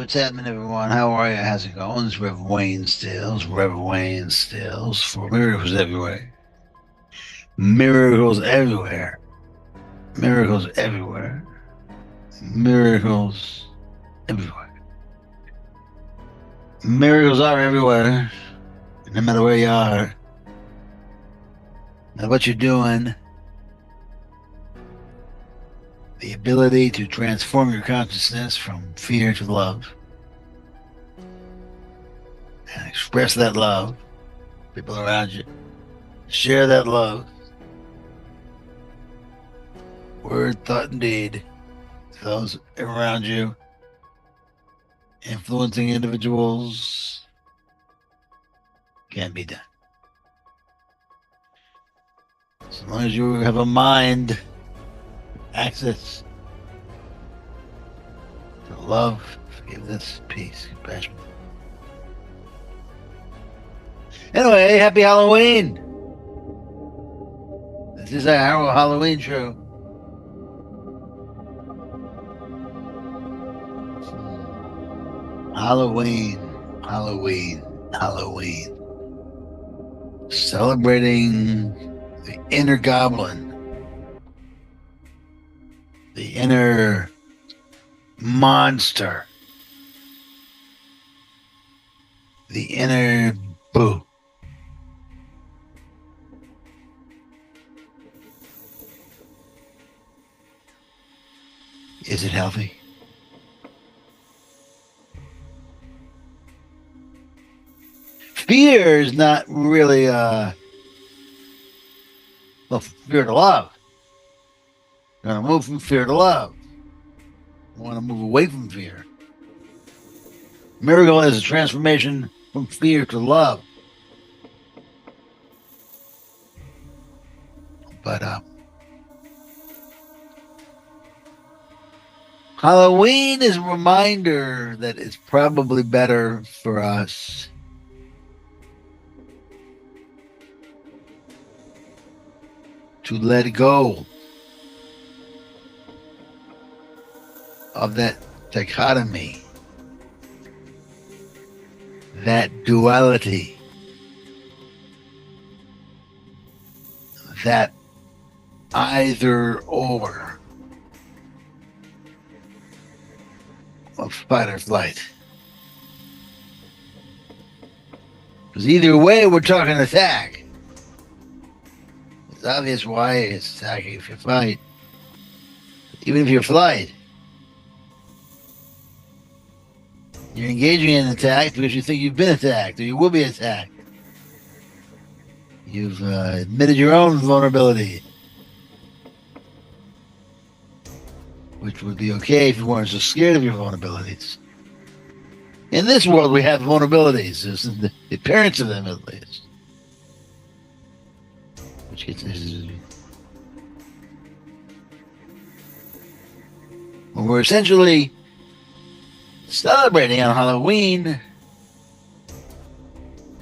what's happening, everyone? How are you? How's it going? It's Reverend Wayne Stills. Reverend Wayne Stills for Miracles Everywhere. Miracles everywhere. Miracles everywhere. Miracles everywhere. Miracles are everywhere. No matter where you are. No matter what you're doing. The ability to transform your consciousness from fear to love. And express that love. People around you. Share that love. Word, thought, and deed to those around you. Influencing individuals can be done. As long as you have a mind, access to love, forgiveness, peace, compassion. Anyway, happy Halloween! This is our Halloween show. Halloween, Halloween, Halloween. Celebrating the inner goblin, the inner monster, the inner boo. Is it healthy? Fear is not really fear to love. You want to move from fear to love. You want to move away from fear. Miracle is a transformation from fear to love. But Halloween is a reminder that it's probably better for us to let go of that dichotomy, that duality, that either or of fight or flight. Because either way, we're talking attack. It's obvious why it's attacking if you fight. Even if you flight, you're engaging in an attack because you think you've been attacked or you will be attacked. You've admitted your own vulnerability, which would be okay if you weren't so scared of your vulnerabilities. In this world, we have vulnerabilities. There's the appearance of them, at least. Which gets when we're essentially celebrating on Halloween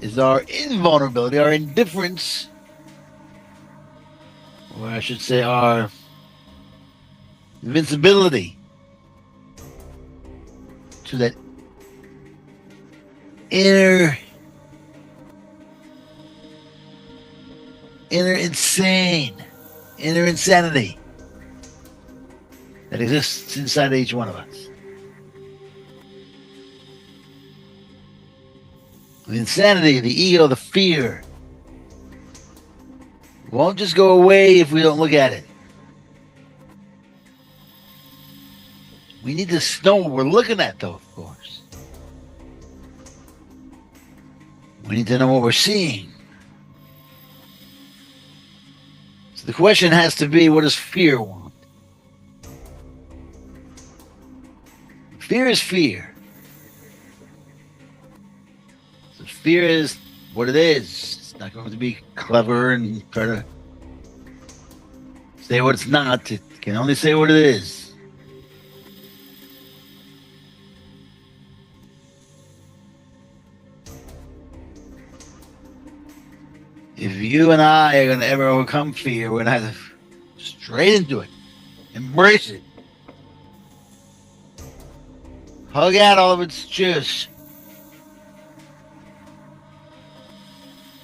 is our invulnerability, our indifference, or I should say our invincibility to that inner insanity that exists inside each one of us. The insanity, the ego, the fear won't just go away if we don't look at it. We need to know what we're looking at, though, of course. We need to know what we're seeing. So the question has to be, what does fear want? Fear is fear. So fear is what it is. It's not going to be clever and try to say what it's not. It can only say what it is. If you and I are going to ever overcome fear, we're going to have to straight into it. Embrace it. Hug out all of its juice.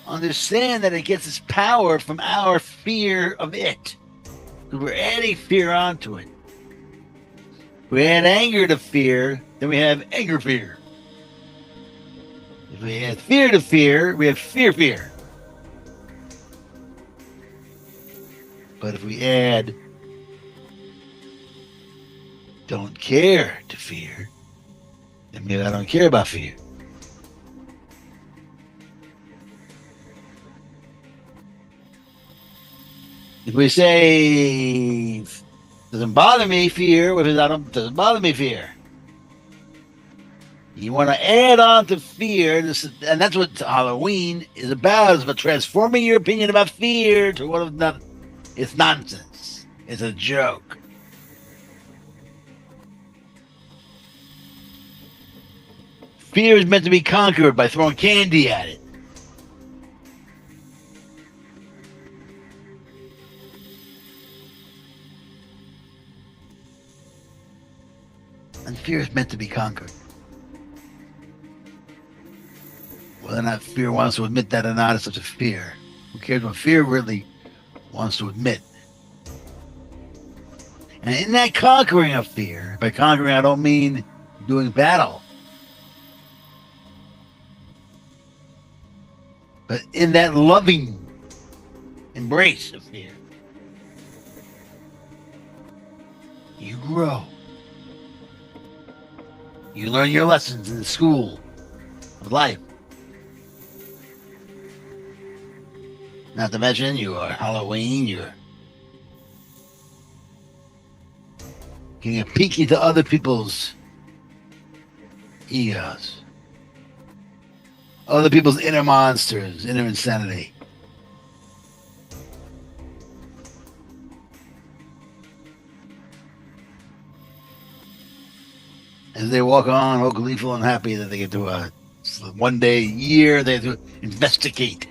Understand that it gets its power from our fear of it. Because we're adding fear onto it. If we add anger to fear, then we have anger fear. If we add fear to fear, we have fear. But if we add don't care to fear, then maybe I don't care about fear. If we say doesn't bother me fear, if doesn't bother me fear. You want to add on to fear, and that's what Halloween is about. It's about transforming your opinion about fear to one of nothing. It's nonsense. It's a joke. Fear is meant to be conquered by throwing candy at it. And fear is meant to be conquered. Whether or not fear wants to admit that or not is such a fear. Who cares what fear really wants to admit? And in that conquering of fear, by conquering I don't mean doing battle, but in that loving embrace of fear, you grow. You learn your lessons in the school of life. Not to mention you are Halloween, you're getting a peek into other people's egos. Other people's inner monsters, inner insanity. As they walk on, all gleeful and happy that they get to one day a year, they have to investigate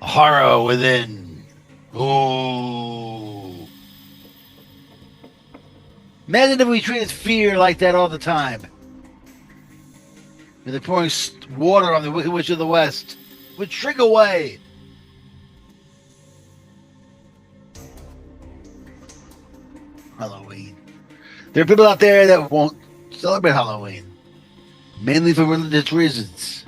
horror within. Oh. Imagine if we treated fear like that all the time. If they're pouring water on the Wicked Witch of the West, it would shrink away. Halloween. There are people out there that won't celebrate Halloween, mainly for religious reasons.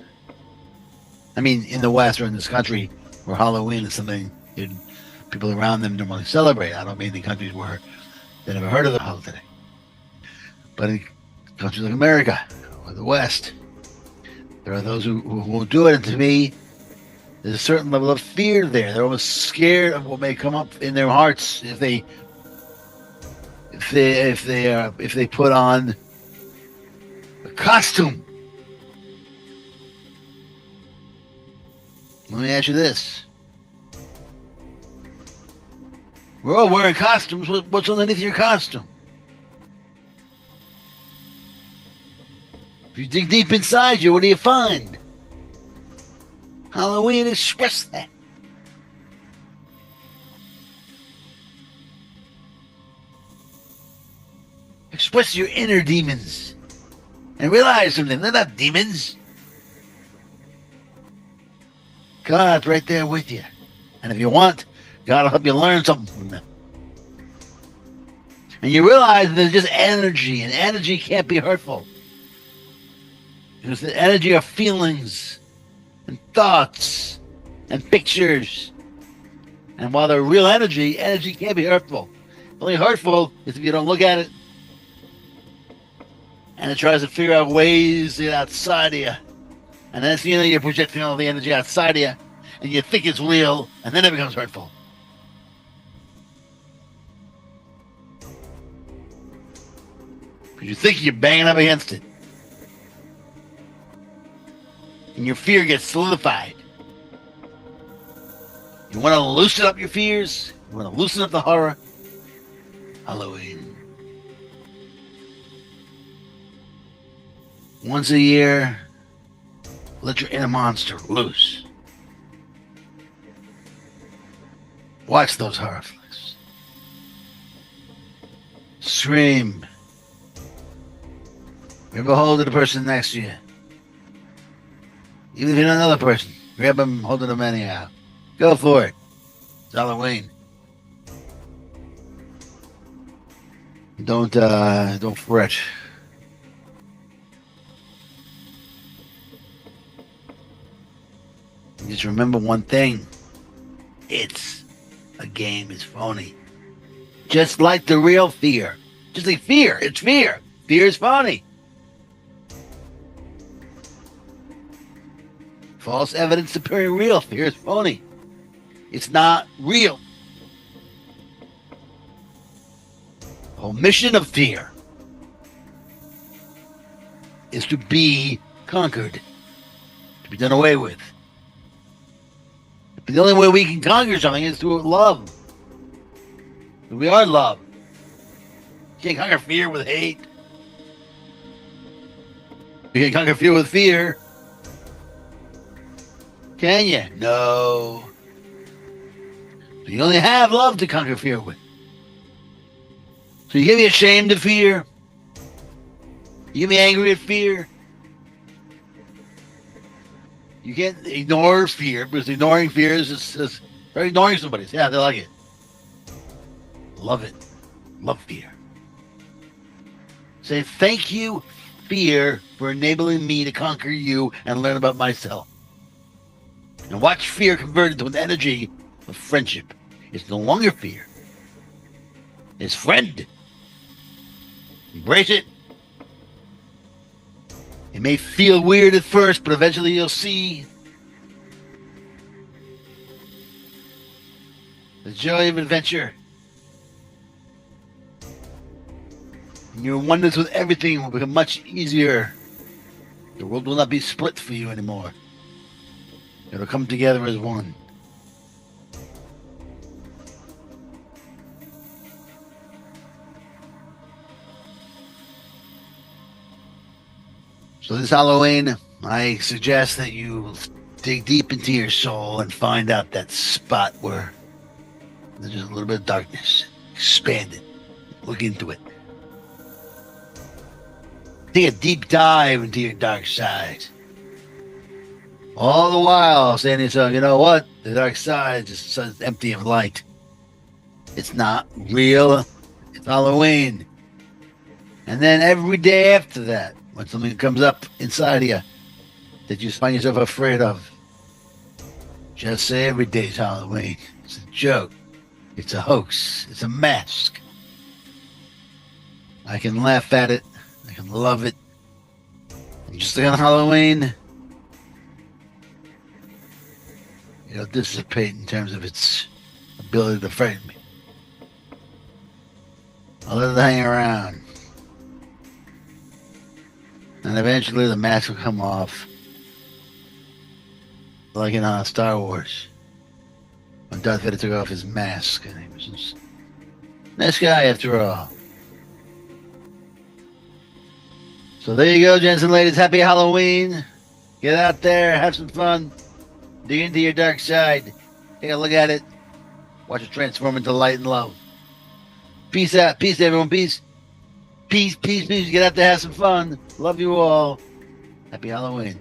I mean, in the West or in this country, where Halloween is something people around them normally celebrate. I don't mean in countries where they never heard of the holiday. But in countries like America or the West, there are those who won't do it. And to me, there's a certain level of fear there. They're almost scared of what may come up in their hearts if they put on a costume. Let me ask you this. We're all wearing costumes. What's underneath your costume? If you dig deep inside you, what do you find? Halloween expressed that. Express your inner demons. And realize something. They're not demons. God's right there with you. And if you want, God will help you learn something from them. And you realize there's just energy, and energy can't be hurtful. It's the energy of feelings and thoughts and pictures. And while they're real energy, energy can't be hurtful. Only hurtful is if you don't look at it and it tries to figure out ways to get outside of you. And then you're projecting all the energy outside of you, and you think it's real, and then it becomes hurtful. Because you think you're banging up against it. And your fear gets solidified. You want to loosen up your fears? You want to loosen up the horror? Halloween. Once a year, let your inner monster loose. Watch those horror flicks. Scream. Grab a hold of the person next to you. Even if you're not another person, grab them, hold them anyhow. Go for it. It's Halloween. Don't fret. Just remember one thing. It's a game. It's phony. Just like the real fear. Just like fear. It's fear. Fear is phony. False evidence appearing real. Fear is phony. It's not real. The whole mission of fear is to be conquered, to be done away with. But the only way we can conquer something is through love. We are love. You can't conquer fear with hate. You can't conquer fear with fear. Can you? No. So you only have love to conquer fear with. So you can be ashamed of fear. You can be angry at fear. You can't ignore fear, because ignoring fear is just they're ignoring somebody. Yeah, they like it. Love it. Love fear. Say thank you, fear, for enabling me to conquer you and learn about myself. And watch fear converted to an energy of friendship. It's no longer fear. It's friend. Embrace it. It may feel weird at first, but eventually you'll see the joy of adventure. And your oneness with everything will become much easier. The world will not be split for you anymore. It'll come together as one. So this Halloween, I suggest that you dig deep into your soul and find out that spot where there's just a little bit of darkness. Expand it. Look into it. Take a deep dive into your dark side. All the while saying to yourself, you know what? The dark side is just empty of light. It's not real. It's Halloween. And then every day after that, when something comes up inside of you that you find yourself afraid of, just say every day's Halloween. It's a joke. It's a hoax. It's a mask. I can laugh at it. I can love it. And just like on Halloween, it'll dissipate in terms of its ability to frighten me. I'll let it hang around. And eventually the mask will come off. Like in Star Wars. When Darth Vader took off his mask. And he was this nice guy after all. So there you go, gents and ladies. Happy Halloween. Get out there. Have some fun. Dig into your dark side. Take a look at it. Watch it transform into light and love. Peace out. Peace, everyone. Peace. Peace, peace, peace. Get out there, have some fun. Love you all. Happy Halloween.